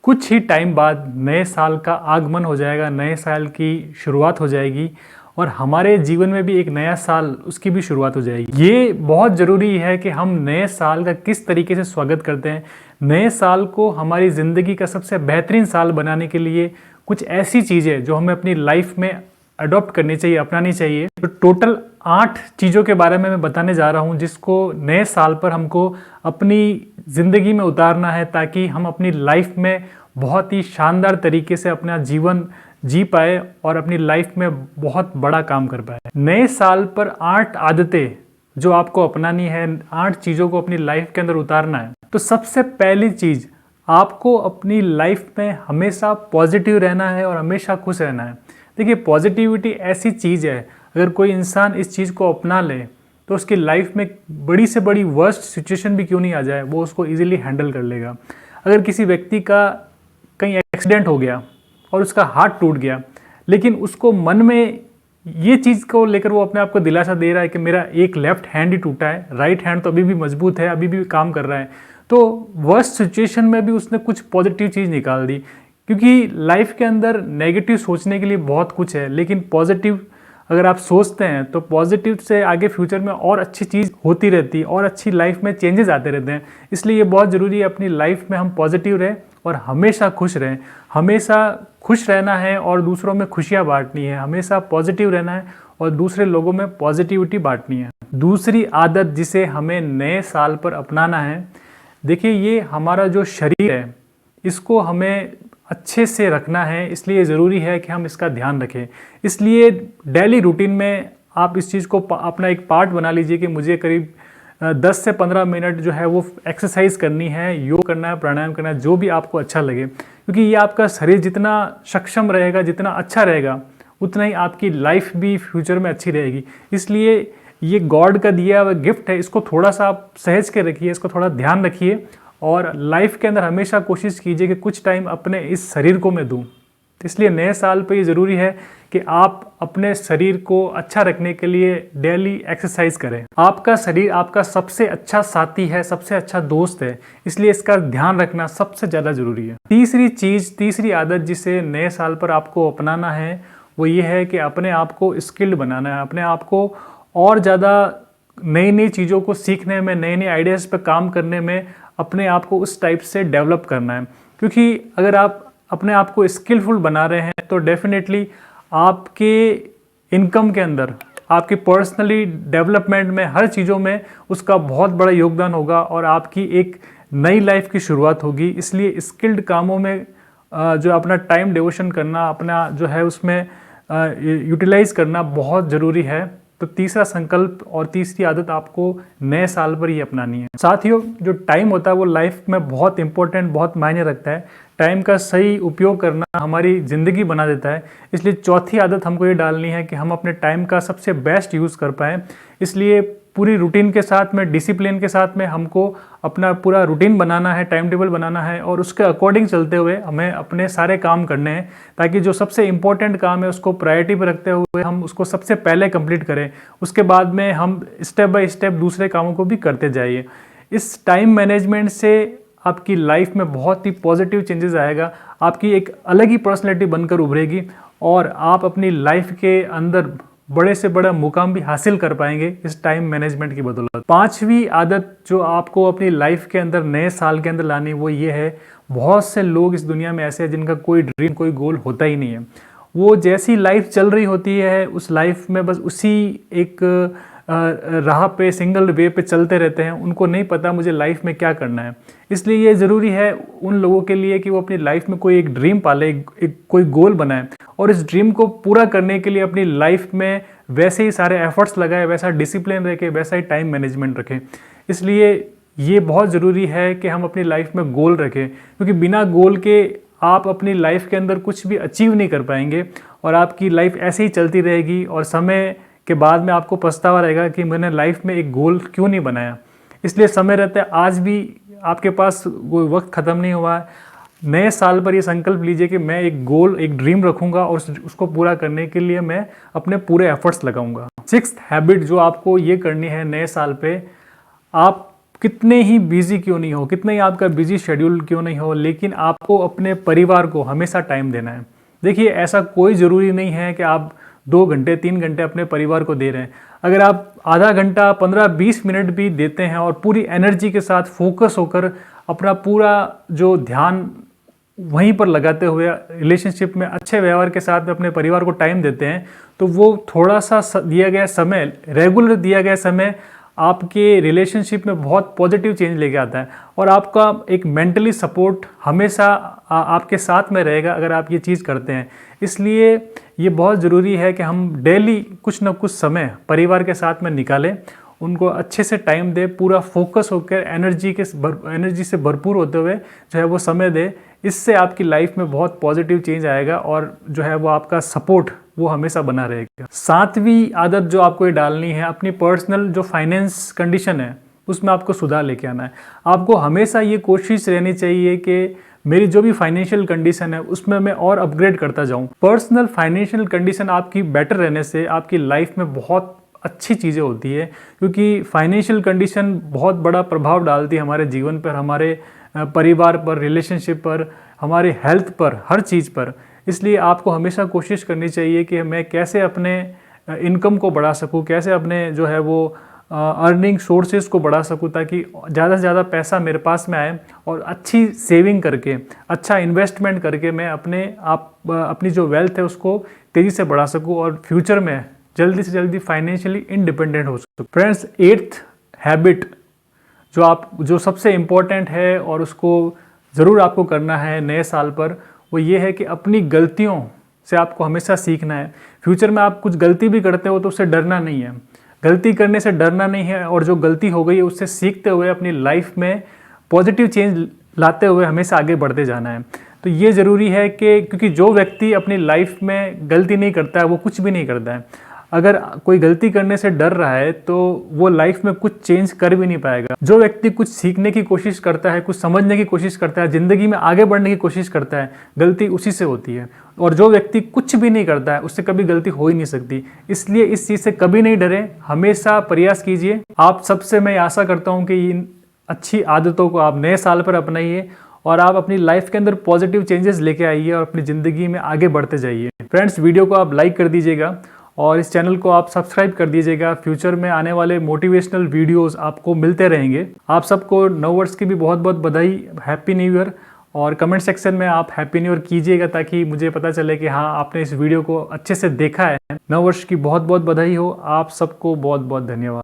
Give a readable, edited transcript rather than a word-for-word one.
कुछ ही टाइम बाद नए साल का आगमन हो जाएगा, नए साल की शुरुआत हो जाएगी और हमारे जीवन में भी एक नया साल उसकी भी शुरुआत हो जाएगी। ये बहुत ज़रूरी है कि हम नए साल का किस तरीके से स्वागत करते हैं। नए साल को हमारी ज़िंदगी का सबसे बेहतरीन साल बनाने के लिए कुछ ऐसी चीज़ें जो हमें अपनी लाइफ में अडॉप्ट करनी चाहिए, अपनानी चाहिए। तो टोटल 8 चीज़ों के बारे में मैं बताने जा रहा हूँ जिसको नए साल पर हमको अपनी ज़िंदगी में उतारना है ताकि हम अपनी लाइफ में बहुत ही शानदार तरीके से अपना जीवन जी पाए और अपनी लाइफ में बहुत बड़ा काम कर पाए। नए साल पर 8 आदतें जो आपको अपनानी है, 8 चीज़ों को अपनी लाइफ के अंदर उतारना है। तो सबसे पहली चीज़, आपको अपनी लाइफ में हमेशा पॉजिटिव रहना है और हमेशा खुश रहना है। देखिए, पॉजिटिविटी ऐसी चीज़ है, अगर कोई इंसान इस चीज़ को अपना ले तो उसकी लाइफ में बड़ी से बड़ी वर्स्ट सिचुएशन भी क्यों नहीं आ जाए, वो उसको ईजिली हैंडल कर लेगा। अगर किसी व्यक्ति का कहीं एक्सीडेंट हो गया और उसका हाथ टूट गया, लेकिन उसको मन में ये चीज़ को लेकर वो अपने आप को दिलासा दे रहा है कि मेरा एक लेफ्ट हैंड ही टूटा है, राइट हैंड तो अभी भी मजबूत है, अभी भी काम कर रहा है, तो वर्स्ट सिचुएशन में भी उसने कुछ पॉजिटिव चीज़ निकाल दी। क्योंकि लाइफ के अंदर नेगेटिव सोचने के लिए बहुत कुछ है, लेकिन पॉजिटिव अगर आप सोचते हैं तो पॉजिटिव से आगे फ्यूचर में और अच्छी चीज़ होती रहती है और अच्छी लाइफ में चेंजेस आते रहते हैं। इसलिए ये बहुत ज़रूरी है अपनी लाइफ में हम पॉजिटिव रहें और हमेशा खुश रहें। हमेशा खुश रहना है और दूसरों में खुशियाँ बांटनी है, हमेशा पॉजिटिव रहना है और दूसरे लोगों में पॉजिटिविटी बांटनी है। दूसरी आदत जिसे हमें नए साल पर अपनाना है, देखिए ये हमारा जो शरीर है इसको हमें अच्छे से रखना है, इसलिए ज़रूरी है कि हम इसका ध्यान रखें। इसलिए डेली रूटीन में आप इस चीज़ को अपना एक पार्ट बना लीजिए कि मुझे करीब 10 से 15 मिनट जो है वो एक्सरसाइज करनी है, योग करना है, प्राणायाम करना है, जो भी आपको अच्छा लगे। क्योंकि ये आपका शरीर जितना सक्षम रहेगा, जितना अच्छा रहेगा, उतना ही आपकी लाइफ भी फ्यूचर में अच्छी रहेगी। इसलिए ये गॉड का दिया हुआ गिफ्ट है, इसको थोड़ा सा आप सहेज के रखिए, इसको थोड़ा ध्यान रखिए और लाइफ के अंदर हमेशा कोशिश कीजिए कि कुछ टाइम अपने इस शरीर को मैं दूं। इसलिए नए साल पे ये ज़रूरी है कि आप अपने शरीर को अच्छा रखने के लिए डेली एक्सरसाइज करें। आपका शरीर आपका सबसे अच्छा साथी है, सबसे अच्छा दोस्त है, इसलिए इसका ध्यान रखना सबसे ज़्यादा ज़रूरी है। तीसरी आदत जिसे नए साल पर आपको अपनाना है वो ये है कि अपने आप को स्किल्ड बनाना है, अपने आप को और ज़्यादा नई नई चीज़ों को सीखने में, नए नए आइडियाज़ पर काम करने में अपने आप को उस टाइप से डेवलप करना है। क्योंकि अगर आप अपने आप को स्किलफुल बना रहे हैं तो डेफिनेटली आपके इनकम के अंदर, आपकी पर्सनली डेवलपमेंट में, हर चीज़ों में उसका बहुत बड़ा योगदान होगा और आपकी एक नई लाइफ की शुरुआत होगी। इसलिए स्किल्ड कामों में जो अपना टाइम डिवोशन करना, अपना जो है उसमें यूटिलाइज करना बहुत ज़रूरी है। तो तीसरा संकल्प और तीसरी आदत आपको नए साल पर ही अपनानी है। साथियों, जो टाइम होता है वो लाइफ में बहुत इंपॉर्टेंट, बहुत मायने रखता है। टाइम का सही उपयोग करना हमारी ज़िंदगी बना देता है। इसलिए चौथी आदत हमको ये डालनी है कि हम अपने टाइम का सबसे बेस्ट यूज़ कर पाएँ। इसलिए पूरी रूटीन के साथ में, डिसिप्लिन के साथ में हमको अपना पूरा रूटीन बनाना है, टाइम टेबल बनाना है और उसके अकॉर्डिंग चलते हुए हमें अपने सारे काम करने हैं, ताकि जो सबसे इम्पोर्टेंट काम है उसको प्रायोरिटी पर रखते हुए हम उसको सबसे पहले कंप्लीट करें। उसके बाद में हम स्टेप बाय स्टेप दूसरे कामों को भी करते जाइए। इस टाइम मैनेजमेंट से आपकी लाइफ में बहुत ही पॉजिटिव चेंजेस आएगा, आपकी एक अलग ही पर्सनैलिटी बनकर उभरेगी और आप अपनी लाइफ के अंदर बड़े से बड़ा मुकाम भी हासिल कर पाएंगे इस टाइम मैनेजमेंट की बदौलत। पांचवी आदत जो आपको अपनी लाइफ के अंदर नए साल के अंदर लानी वो ये है, बहुत से लोग इस दुनिया में ऐसे हैं जिनका कोई ड्रीम, कोई गोल होता ही नहीं है। वो जैसी लाइफ चल रही होती है उस लाइफ में बस उसी एक राह पे, सिंगल वे पे चलते रहते हैं। उनको नहीं पता मुझे लाइफ में क्या करना है। इसलिए ये ज़रूरी है उन लोगों के लिए कि वो अपनी लाइफ में कोई एक ड्रीम पाले, कोई गोल बनाए और इस ड्रीम को पूरा करने के लिए अपनी लाइफ में वैसे ही सारे एफर्ट्स लगाए, वैसा डिसिप्लिन रखे, वैसा ही टाइम मैनेजमेंट रखें। इसलिए ये बहुत ज़रूरी है कि हम अपनी लाइफ में गोल रखें, क्योंकि बिना गोल के आप अपनी लाइफ के अंदर कुछ भी अचीव नहीं कर पाएंगे और आपकी लाइफ ऐसे ही चलती रहेगी और समय के बाद में आपको पछतावा रहेगा कि मैंने लाइफ में एक गोल क्यों नहीं बनाया। इसलिए समय रहता है, आज भी आपके पास वो वक्त ख़त्म नहीं हुआ है। नए साल पर ये संकल्प लीजिए कि मैं एक गोल, एक ड्रीम रखूंगा और उसको पूरा करने के लिए मैं अपने पूरे एफर्ट्स लगाऊंगा। सिक्स्थ हैबिट जो आपको ये करनी है नए साल पे, आप कितने ही बिजी क्यों नहीं हो, कितने ही आपका बिजी शेड्यूल क्यों नहीं हो, लेकिन आपको अपने परिवार को हमेशा टाइम देना है। देखिए, ऐसा कोई ज़रूरी नहीं है कि आप 2 घंटे 3 घंटे अपने परिवार को दे रहे हैं। अगर आप आधा घंटा 15-20 मिनट भी देते हैं और पूरी एनर्जी के साथ फोकस होकर अपना पूरा जो ध्यान वहीं पर लगाते हुए रिलेशनशिप में अच्छे व्यवहार के साथ में अपने परिवार को टाइम देते हैं, तो वो थोड़ा सा दिया गया समय, रेगुलर दिया गया समय आपके रिलेशनशिप में बहुत पॉजिटिव चेंज लेके आता है और आपका एक मेंटली सपोर्ट हमेशा आपके साथ में रहेगा अगर आप ये चीज़ करते हैं। इसलिए ये बहुत ज़रूरी है कि हम डेली कुछ ना कुछ समय परिवार के साथ में निकालें, उनको अच्छे से टाइम दें, पूरा फोकस होकर एनर्जी से भरपूर होते हुए जो है वो समय दें। इससे आपकी लाइफ में बहुत पॉजिटिव चेंज आएगा और जो है वो आपका सपोर्ट वो हमेशा बना रहेगा। 7वीं आदत जो आपको ये डालनी है, अपनी पर्सनल जो फाइनेंस कंडीशन है उसमें आपको सुधार लेके आना है। आपको हमेशा ये कोशिश रहनी चाहिए कि मेरी जो भी फाइनेंशियल कंडीशन है उसमें मैं और अपग्रेड करता जाऊं। पर्सनल फाइनेंशियल कंडीशन आपकी बेटर रहने से आपकी लाइफ में बहुत अच्छी चीज़ें होती है, क्योंकि फाइनेंशियल कंडीशन बहुत बड़ा प्रभाव डालती है हमारे जीवन पर, हमारे परिवार पर, रिलेशनशिप पर, हमारे हेल्थ पर, हर चीज़ पर। इसलिए आपको हमेशा कोशिश करनी चाहिए कि मैं कैसे अपने इनकम को बढ़ा सकूं, कैसे अपने जो है वो अर्निंग सोर्सेज को बढ़ा सकूं, ताकि ज़्यादा से ज़्यादा पैसा मेरे पास में आए और अच्छी सेविंग करके, अच्छा इन्वेस्टमेंट करके मैं अपनी जो वेल्थ है उसको तेज़ी से बढ़ा सकूँ और फ्यूचर में जल्दी से जल्दी फाइनेंशियली इंडिपेंडेंट हो सकूँ। फ्रेंड्स, 8th हैबिट जो सबसे इम्पोर्टेंट है और उसको ज़रूर आपको करना है नए साल पर, वो ये है कि अपनी गलतियों से आपको हमेशा सीखना है। फ्यूचर में आप कुछ गलती भी करते हो तो उससे डरना नहीं है, गलती करने से डरना नहीं है, और जो गलती हो गई है उससे सीखते हुए अपनी लाइफ में पॉजिटिव चेंज लाते हुए हमेशा आगे बढ़ते जाना है। तो ये ज़रूरी है कि क्योंकि जो व्यक्ति अपनी लाइफ में गलती नहीं करता है वो कुछ भी नहीं करता है। अगर कोई गलती करने से डर रहा है तो वो लाइफ में कुछ चेंज कर भी नहीं पाएगा। जो व्यक्ति कुछ सीखने की कोशिश करता है, कुछ समझने की कोशिश करता है, ज़िंदगी में आगे बढ़ने की कोशिश करता है, गलती उसी से होती है। और जो व्यक्ति कुछ भी नहीं करता है उससे कभी गलती हो ही नहीं सकती। इसलिए इस चीज़ से कभी नहीं डरें, हमेशा प्रयास कीजिए। आप सबसे मैं आशा करता हूँ कि इन अच्छी आदतों को आप नए साल पर अपनाइए और आप अपनी लाइफ के अंदर पॉजिटिव चेंजेस लेके आइए और अपनी ज़िंदगी में आगे बढ़ते जाइए। फ्रेंड्स, वीडियो को आप लाइक कर दीजिएगा और इस चैनल को आप सब्सक्राइब कर दीजिएगा। फ्यूचर में आने वाले मोटिवेशनल वीडियोस आपको मिलते रहेंगे। आप सबको नव वर्ष की भी बहुत बहुत बधाई, हैप्पी न्यू ईयर। और कमेंट सेक्शन में आप हैप्पी न्यू ईयर कीजिएगा ताकि मुझे पता चले कि हाँ, आपने इस वीडियो को अच्छे से देखा है। नव वर्ष की बहुत बहुत बधाई हो। आप सबको बहुत बहुत धन्यवाद।